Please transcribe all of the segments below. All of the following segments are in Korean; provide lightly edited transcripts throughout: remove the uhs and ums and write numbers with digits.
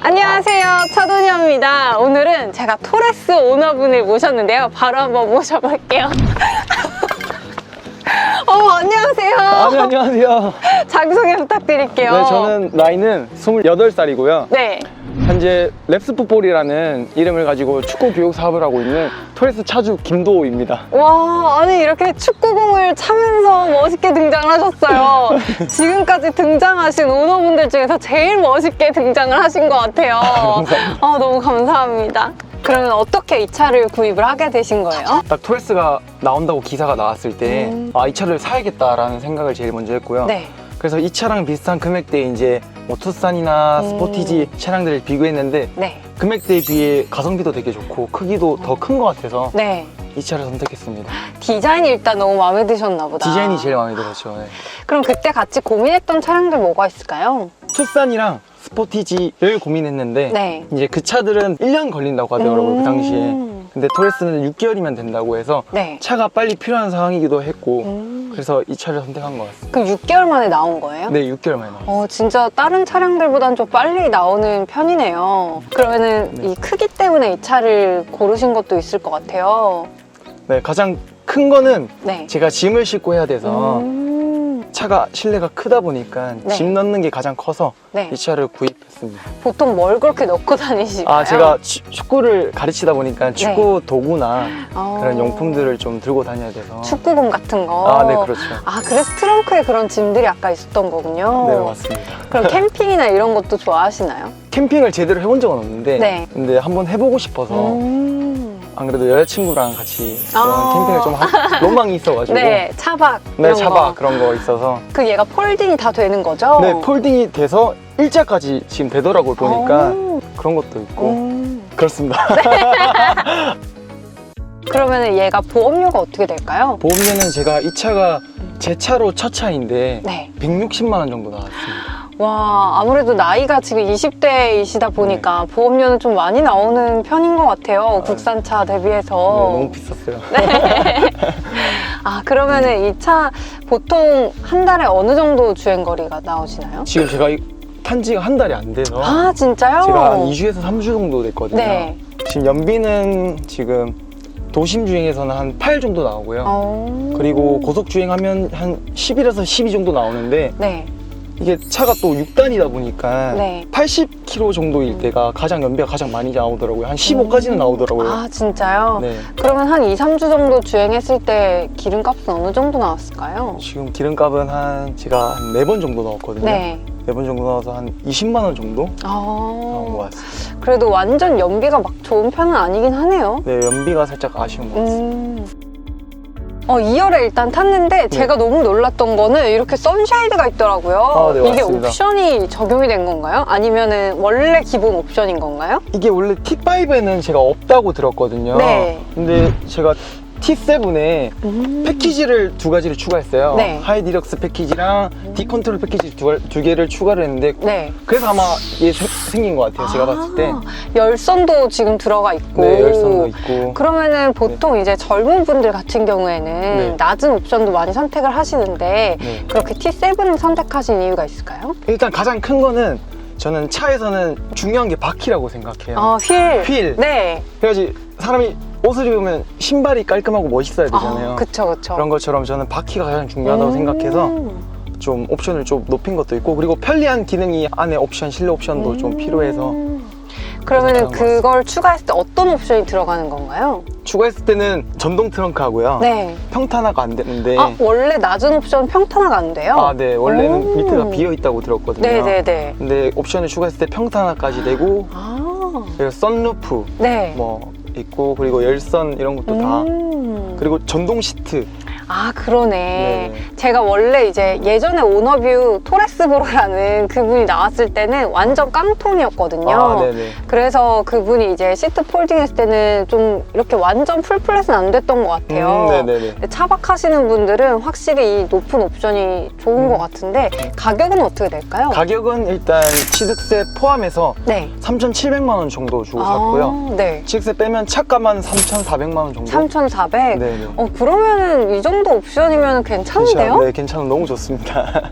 안녕하세요, 차도녀입니다. 오늘은 제가 토레스 오너분을 모셨는데요. 바로 한번 모셔볼게요. 안녕하세요. 네, 안녕하세요. 자기소개 부탁드릴게요. 네, 저는 나이는 28살이고요. 네. 현재 랩스풋볼이라는 이름을 가지고 축구 교육 사업을 하고 있는 토레스 차주 김도호입니다. 와, 아니 이렇게 축구공을 차면서 멋있게 등장을 하셨어요. 지금까지 등장하신 오너분들 중에서 제일 멋있게 등장을 하신 것 같아요. 감사합니다. 너무 감사합니다. 그러면 어떻게 이 차를 구입을 하게 되신 거예요? 딱 토레스가 나온다고 기사가 나왔을 때 이 차를 사야겠다라는 생각을 제일 먼저 했고요. 네. 그래서 이 차랑 비슷한 금액대에 이제 뭐 투싼이나 스포티지 차량들을 비교했는데 네. 금액대에 비해 가성비도 되게 좋고 크기도 더 큰 것 같아서 네. 이 차를 선택했습니다. 디자인이 일단 너무 마음에 드셨나 보다. 디자인이 제일 마음에 들었죠. 네. 그럼 그때 같이 고민했던 차량들 뭐가 있을까요? 투싼이랑 스포티지를 고민했는데 네. 이제 그 차들은 1년 걸린다고 하더라고요, 그 당시에. 근데 토레스는 6개월이면 된다고 해서 네. 차가 빨리 필요한 상황이기도 했고 그래서 이 차를 선택한 것 같습니다. 그럼 6개월 만에 나온 거예요? 네, 6개월 만에 나왔어요. 진짜 다른 차량들보단 좀 빨리 나오는 편이네요. 그러면은 네. 이 크기 때문에 이 차를 고르신 것도 있을 것 같아요. 네, 가장 큰 거는 네. 제가 짐을 싣고 해야 돼서 차가 실내가 크다 보니까 네. 짐 넣는 게 가장 커서 네. 이 차를 구입했습니다. 보통 뭘 그렇게 넣고 다니실까요? 제가 축구를 가르치다 보니까 축구 도구나 어. 그런 용품들을 좀 들고 다녀야 돼서. 축구공 같은 거. 네, 그렇죠. 그래서 트렁크에 그런 짐들이 아까 있었던 거군요. 네, 맞습니다. 그럼 캠핑이나 이런 것도 좋아하시나요? 캠핑을 제대로 해본 적은 없는데 네. 근데 한번 해보고 싶어서 안 그래도 여자친구랑 같이 그런 캠핑을 좀 로망이 있어가지고 네, 차박. 네, 이런 차박 거. 그런 거 있어서 그 얘가 폴딩이 다 되는 거죠? 네, 폴딩이 돼서 일자까지 지금 되더라고요, 보니까. 오. 그런 것도 있고 그렇습니다. 그러면 얘가 보험료가 어떻게 될까요? 보험료는 제가 이 차가 제 차로 첫 차인데 네. 160만 원 정도 나왔습니다. 와, 아무래도 나이가 지금 20대이시다 보니까 보험료는 좀 많이 나오는 편인 것 같아요. 국산차 대비해서. 너무 비쌌어요. 그러면은 이 차 보통 한 달에 어느 정도 주행거리가 나오시나요? 지금 제가 탄 지가 한 달이 안 돼서 진짜요? 제가 한 2주에서 3주 정도 됐거든요. 네. 지금 연비는 지금 도심 주행에서는 한 8 정도 나오고요. 그리고 고속 주행하면 한 11에서 12 정도 나오는데 네. 이게 차가 또 6단이다 보니까 네. 80km 정도일 때가 가장 연비가 가장 많이 나오더라고요. 한 15까지는 나오더라고요. 진짜요? 네. 그러면 한 2, 3주 정도 주행했을 때 기름값은 어느 정도 나왔을까요? 지금 기름값은 제가 한 4번 정도 넣었거든요. 네. 4번 정도 넣어서 한 20만 원 정도 나온 것 같습니다. 그래도 완전 연비가 막 좋은 편은 아니긴 하네요. 네, 연비가 살짝 아쉬운 것 같습니다. 2열에 일단 탔는데 제가 너무 놀랐던 거는 이렇게 선샤이드가 있더라고요. 네, 이게 맞습니다. 옵션이 적용이 된 건가요? 아니면은 원래 기본 옵션인 건가요? 이게 원래 T5에는 제가 없다고 들었거든요. 네. 근데 제가 T7에 패키지를 2가지를 추가했어요. 네. 하이 디럭스 패키지랑 디컨트롤 패키지 두 개를 추가를 했는데 네. 그래서 아마 이게 생긴 것 같아요. 제가 봤을 때. 열선도 지금 들어가 있고. 네, 열선도 있고. 그러면은 보통 이제 젊은 분들 같은 경우에는 네. 낮은 옵션도 많이 선택을 하시는데 네. 그렇게 T7을 선택하신 이유가 있을까요? 일단 가장 큰 거는 저는 차에서는 중요한 게 바퀴라고 생각해요. 휠. 네. 그래야지 사람이 옷을 입으면 신발이 깔끔하고 멋있어야 되잖아요. 그쵸. 그런 것처럼 저는 바퀴가 가장 중요하다고 생각해서 좀 옵션을 좀 높인 것도 있고 그리고 편리한 기능이 안에 옵션, 실내 옵션도 좀 필요해서 그러면은 그런 것 그걸 추가했을 때 어떤 옵션이 들어가는 건가요? 추가했을 때는 전동 트렁크 하고요. 네. 평탄화가 안 되는데 원래 낮은 옵션 평탄화가 안 돼요? 네. 원래는 밑에가 비어 있다고 들었거든요. 네네네. 근데 옵션을 추가했을 때 평탄화까지 되고 그리고 선루프 네. 뭐 있고 그리고 열선 이런 것도 다 그리고 전동 시트 그러네. 네네. 제가 원래 이제 예전에 오너뷰 토레스브로라는 그분이 나왔을 때는 완전 깡통이었거든요. 네네. 그래서 그분이 이제 시트 폴딩 했을 때는 좀 이렇게 완전 풀플랫은 안 됐던 것 같아요. 네네네. 근데 차박하시는 분들은 확실히 이 높은 옵션이 좋은 것 같은데 가격은 어떻게 될까요? 가격은 일단 취득세 포함해서 네. 3,700만 원 정도 주고 샀고요. 네. 취득세 빼면 차값만 3,400만 원 정도. 3,400? 네네. 그러면은 이 정도 옵션이면 괜찮은데요? 네, 괜찮아. 너무 좋습니다.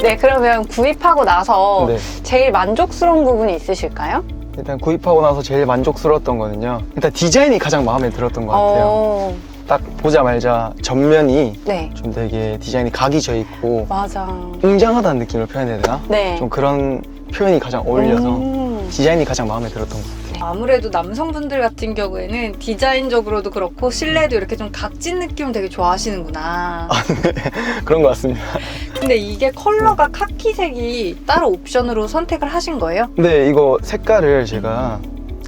네, 그러면 구입하고 나서 네. 제일 만족스러운 부분이 있으실까요? 일단 구입하고 나서 제일 만족스러웠던 거는요. 일단 디자인이 가장 마음에 들었던 것 같아요. 딱 보자마자 전면이 네, 좀 되게 디자인이 각이 져 있고 맞아. 웅장하다는 느낌을 표현해야 되나? 네. 좀 그런 표현이 가장 어울려서 음. 디자인이 가장 마음에 들었던 것 같아요. 아무래도 남성분들 같은 경우에는 디자인적으로도 그렇고 실내도 이렇게 좀 각진 느낌을 되게 좋아하시는구나. 그런 것 같습니다. 근데 이게 컬러가 카키색이 따로 옵션으로 선택을 하신 거예요? 근데 이거 색깔을 제가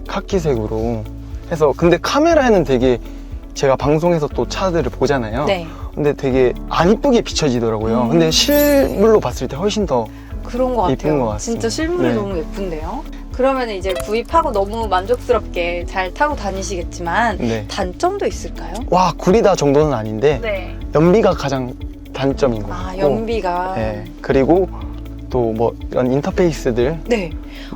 카키색으로 해서 근데 카메라에는 되게 제가 방송에서 또 차들을 보잖아요. 네. 근데 되게 안 이쁘게 비춰지더라고요. 음. 근데 실물로 봤을 때 훨씬 더 그런 것 예쁜 같아요. 것 같습니다. 진짜 실물이 네. 너무 예쁜데요? 그러면 이제 구입하고 너무 만족스럽게 잘 타고 다니시겠지만 네. 단점도 있을까요? 와 구리다 정도는 아닌데 네. 연비가 가장 단점인 것 같고 아, 연비가. 네. 그리고 또 뭐 이런 인터페이스들 네.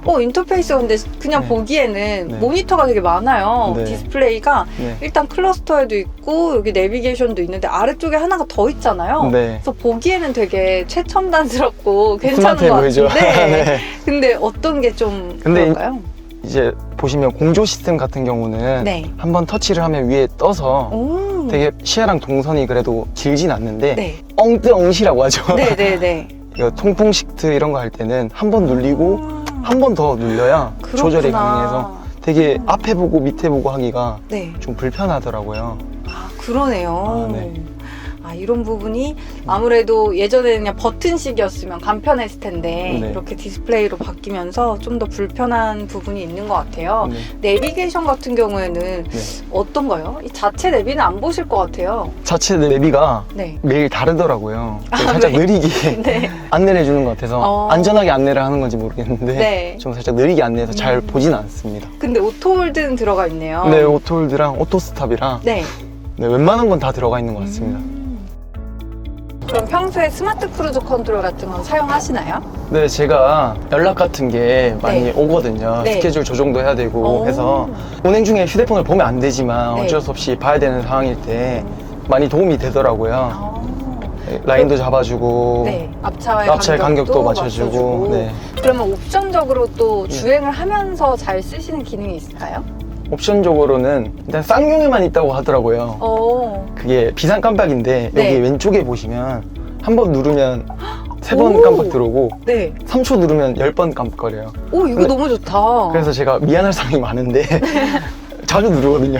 인터페이스가 근데 그냥 네. 보기에는 네. 모니터가 되게 많아요. 네. 디스플레이가 네. 일단 클러스터에도 있고 여기 내비게이션도 있는데 아래쪽에 하나가 더 있잖아요. 네. 그래서 보기에는 되게 최첨단스럽고 괜찮은 스마트해 것 보이죠. 같은데 네. 근데 어떤 게 좀 근데 그럴까요? 이제 보시면 공조 시스템 같은 경우는 네. 한번 터치를 하면 위에 떠서 오. 되게 시야랑 동선이 그래도 길진 않는데 네. 엉뜨엉시라고 하죠. 네네네. 이거 통풍 시트 이런 거 할 때는 한 번 눌리고 한 번 더 눌려야 조절이 가능해서 되게 앞에 보고 밑에 보고 하기가 네. 좀 불편하더라고요. 아, 그러네요. 아, 네. 아, 이런 부분이 아무래도 예전에는 그냥 버튼식이었으면 간편했을 텐데 네. 이렇게 디스플레이로 바뀌면서 좀 더 불편한 부분이 있는 것 같아요. 네. 내비게이션 같은 경우에는 네. 어떤가요? 이 자체 내비는 안 보실 것 같아요. 자체 내비가 네. 매일 다르더라고요. 아, 살짝 네. 느리게 네. 안내를 해주는 것 같아서 안전하게 안내를 하는 건지 모르겠는데 네. 좀 살짝 느리게 안내해서 잘 음. 보지는 않습니다. 근데 오토홀드는 들어가 있네요. 네, 오토홀드랑 오토스탑이랑 네. 네, 웬만한 건 다 들어가 있는 것 같습니다. 그럼 평소에 스마트 크루즈 컨트롤 같은 건 사용하시나요? 네, 제가 연락 같은 게 많이 네. 오거든요. 네. 스케줄 조정도 해야 되고 오. 해서 운행 중에 휴대폰을 보면 안 되지만 네. 어쩔 수 없이 봐야 되는 상황일 때 많이 도움이 되더라고요. 아. 라인도 잡아주고 네. 앞차와의 앞차의 간격도 맞춰주고. 맞춰주고 네. 그러면 옵션적으로 또 네. 주행을 하면서 잘 쓰시는 기능이 있을까요? 옵션적으로는 일단 쌍용에만 있다고 하더라고요. 그게 비상 깜빡인데 네. 여기 왼쪽에 보시면 한 번 누르면 3번 오. 깜빡 들어오고 네. 3초 누르면 10번 깜빡거려요. 오, 이거 근데- 너무 좋다. 그래서 제가 미안할 사항이 많은데 자주 누르거든요.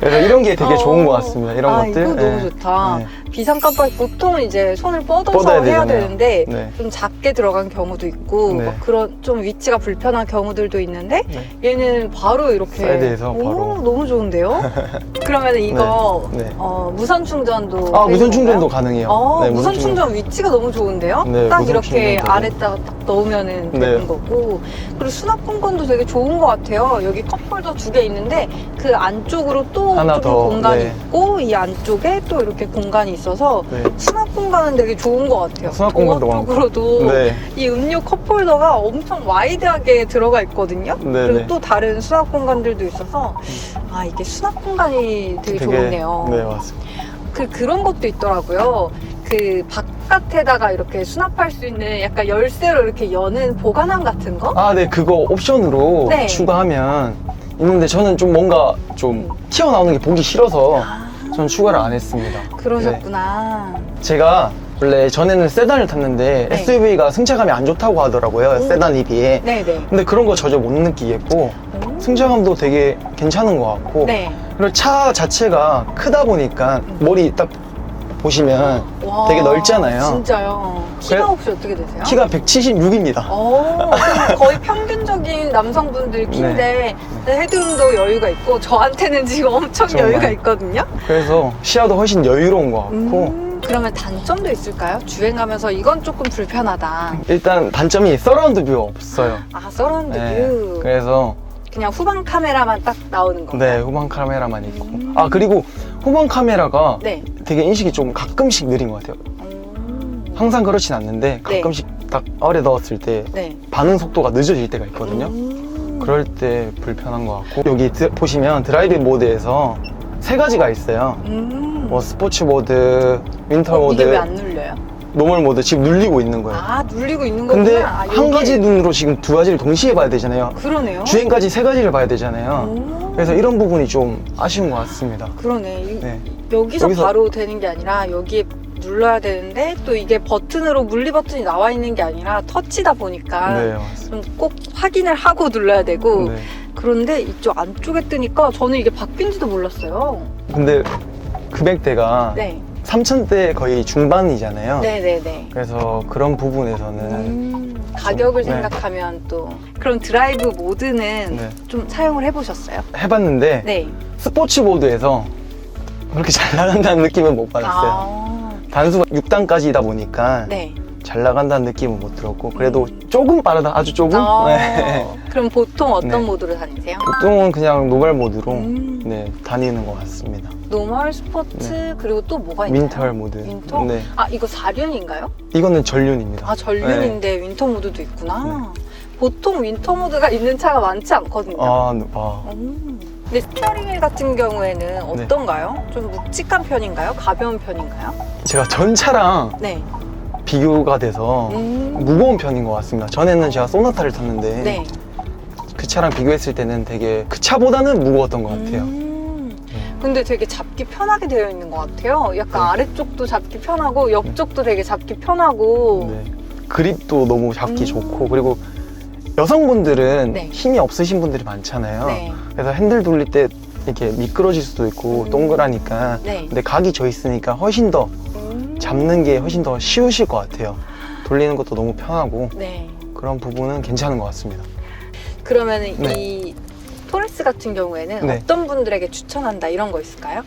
그래서 이런 게 되게 좋은 것 같습니다. 이런 것들. 이거 네. 너무 좋다. 네. 비상 깜빡이 보통은 이제 손을 뻗어서 뻗어야 해야 되잖아요. 되는데 네. 좀 작게 들어간 경우도 있고 네. 막 그런 좀 위치가 불편한 경우들도 있는데 네. 얘는 바로 이렇게 사이드에서 오, 바로. 너무 좋은데요? 그러면 이거 네. 네. 무선 충전도 아, 되는 무선 충전도 건가요? 가능해요. 네, 무선 충전 위치가 너무 좋은데요? 네, 딱 무선 이렇게 충전도 아래다가 딱 넣으면 네. 되는 거고 그리고 수납 공간도 되게 좋은 것 같아요. 여기 컵홀더 2개 있는데 그 안쪽으로 또 하나 조금 더, 공간이 네. 있고 이 안쪽에 또 이렇게 공간이 있어서 네. 수납 공간은 되게 좋은 것 같아요. 수납 공간도 도어 쪽으로도 네. 이 음료 컵홀더가 엄청 와이드하게 들어가 있거든요. 네, 그리고 네. 또 다른 수납 공간들도 있어서 아 이게 수납 공간이 되게 좋네요. 네, 맞습니다. 그런 것도 있더라고요. 그 바깥에다가 이렇게 수납할 수 있는 약간 열쇠로 이렇게 여는 보관함 같은 거? 아, 네, 그거 옵션으로 네. 추가하면 있는데 저는 좀 뭔가 좀 튀어나오는 게 보기 싫어서 아, 전 추가를 안 했습니다. 그러셨구나. 제가 원래 전에는 세단을 탔는데 네. SUV가 승차감이 안 좋다고 하더라고요. 오. 세단에 비해. 네네. 근데 그런 거 전혀 못 느끼겠고 승차감도 되게 괜찮은 것 같고 네. 그리고 차 자체가 크다 보니까 머리 딱 보시면 와, 되게 넓잖아요. 진짜요. 키가 그래- 혹시 어떻게 되세요? 키가 176입니다. 그럼 거의 평균적인 남성분들 키인데 헤드룸도 여유가 있고 저한테는 지금 엄청 정말. 여유가 있거든요. 그래서 시야도 훨씬 여유로운 것 같고 그러면 단점도 있을까요? 주행하면서 이건 조금 불편하다. 일단 단점이 서라운드 뷰 없어요. 아, 서라운드 네, 뷰. 그래서 그냥 후방 카메라만 딱 나오는 건가요? 네, 후방 카메라만 있고 아 그리고 후방 카메라가 네. 되게 인식이 좀 가끔씩 느린 것 같아요. 항상 그렇진 않는데 가끔씩 딱 어뢰 넣었을 때 네. 반응 속도가 늦어질 때가 있거든요. 그럴 때 불편한 것 같고 여기 보시면 드라이브 모드에서 3가지가 있어요. 뭐 스포츠 모드, 윈터 모드. 이게 왜 안 눌려요? 노멀 모드 지금 눌리고 있는 거예요. 아, 눌리고 있는 거구나. 근데 아, 한 가지 눈으로 지금 두 가지를 동시에 봐야 되잖아요. 그러네요. 주행까지 세 가지를 봐야 되잖아요. 오. 그래서 이런 부분이 좀 아쉬운 것 같습니다. 그러네. 네. 여기서 여기서- 바로 되는 게 아니라 여기에 눌러야 되는데 또 이게 버튼으로 물리 버튼이 나와 있는 게 아니라 터치다 보니까 네, 맞습니다. 좀 꼭 확인을 하고 눌러야 되고 네. 그런데 이쪽 안쪽에 뜨니까 저는 이게 바뀐지도 몰랐어요. 근데 금액대가 네. 3,000대 거의 중반이잖아요. 네네네. 그래서 그런 부분에서는 가격을 네. 생각하면 또 그럼 드라이브 모드는 네. 좀 사용을 해보셨어요? 해봤는데 네. 스포츠 모드에서 그렇게 잘 나간다는 느낌은 못 받았어요. 아, 단수가 6단까지다 보니까 네. 잘 나간다는 느낌은 못 들었고 그래도 조금 빠르다, 아주 조금? 아, 네. 그럼 보통 어떤 네. 모드로 다니세요? 보통은 그냥 노멀 모드로 음. 네, 다니는 것 같습니다. 노멀, 스포츠, 그리고 또 뭐가 있나요? 윈터 모드. 윈터? 네. 아, 이거 4륜인가요? 이거는 전륜입니다. 아, 전륜인데 윈터 모드도 있구나. 보통 윈터 모드가 있는 차가 많지 않거든요. 근데 스티어링 휠 같은 경우에는 어떤가요? 좀 묵직한 편인가요? 가벼운 편인가요? 제가 전 차랑 네. 비교가 돼서 무거운 편인 것 같습니다. 전에는 제가 소나타를 탔는데 네. 그 차랑 비교했을 때는 되게 그 차보다는 무거웠던 것 같아요. 근데 되게 잡기 편하게 되어 있는 것 같아요. 약간 네. 아래쪽도 잡기 편하고 옆쪽도 되게 잡기 편하고. 네. 그립도 너무 잡기 좋고 그리고 여성분들은 네. 힘이 없으신 분들이 많잖아요. 네. 그래서 핸들 돌릴 때 이렇게 미끄러질 수도 있고 동그라니까 네. 근데 각이 져 있으니까 훨씬 더 잡는 게 훨씬 더 쉬우실 것 같아요. 돌리는 것도 너무 편하고 네. 그런 부분은 괜찮은 것 같습니다. 그러면은 네. 이 토레스 같은 경우에는 네. 어떤 분들에게 추천한다 이런 거 있을까요?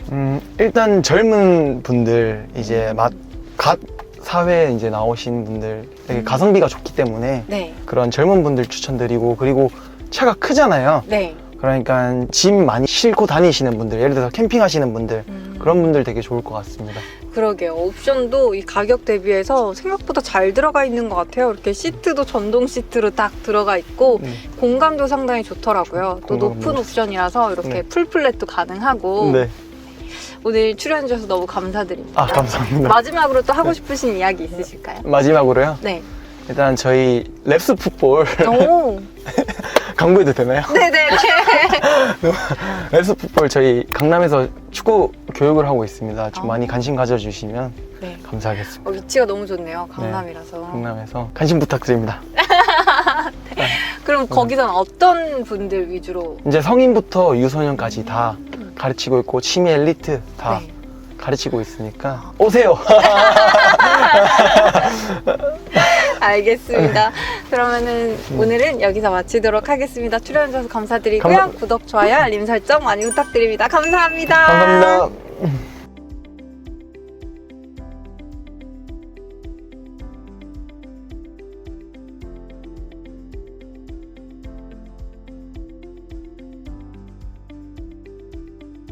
일단 젊은 분들 이제 갓 사회에 이제 나오신 분들 되게 가성비가 좋기 때문에 네. 그런 젊은 분들 추천드리고 그리고 차가 크잖아요. 네. 그러니까 짐 많이 싣고 다니시는 분들 예를 들어서 캠핑하시는 분들 그런 분들 되게 좋을 것 같습니다. 그러게요. 옵션도 이 가격 대비해서 생각보다 잘 들어가 있는 것 같아요. 이렇게 시트도 전동 시트로 딱 들어가 있고 공간도 상당히 좋더라고요. 또 공간도 높은 옵션이라서 이렇게 네. 풀플랫도 가능하고 네. 오늘 출연해주셔서 너무 감사드립니다. 아, 감사합니다. 마지막으로 또 하고 싶으신 이야기 있으실까요? 마지막으로요. 네. 일단 저희 랩스 풋볼 오. 광고해도 되나요? 네네네. 랩스 풋볼 저희 강남에서 축구 교육을 하고 있습니다. 좀 아. 많이 관심 가져주시면 네. 감사하겠습니다. 위치가 너무 좋네요. 강남이라서. 강남에서 관심 부탁드립니다. 그럼 거기서는 어떤 분들 위주로? 이제 성인부터 유소년까지 다 가르치고 있고 치매 엘리트 다 네. 가르치고 있으니까 오세요. 알겠습니다. 그러면은 오늘은 여기서 마치도록 하겠습니다. 출연해주셔서 감사드리고요. 감사- 구독, 좋아요, 알림 설정 많이 부탁드립니다. 감사합니다. 감사합니다.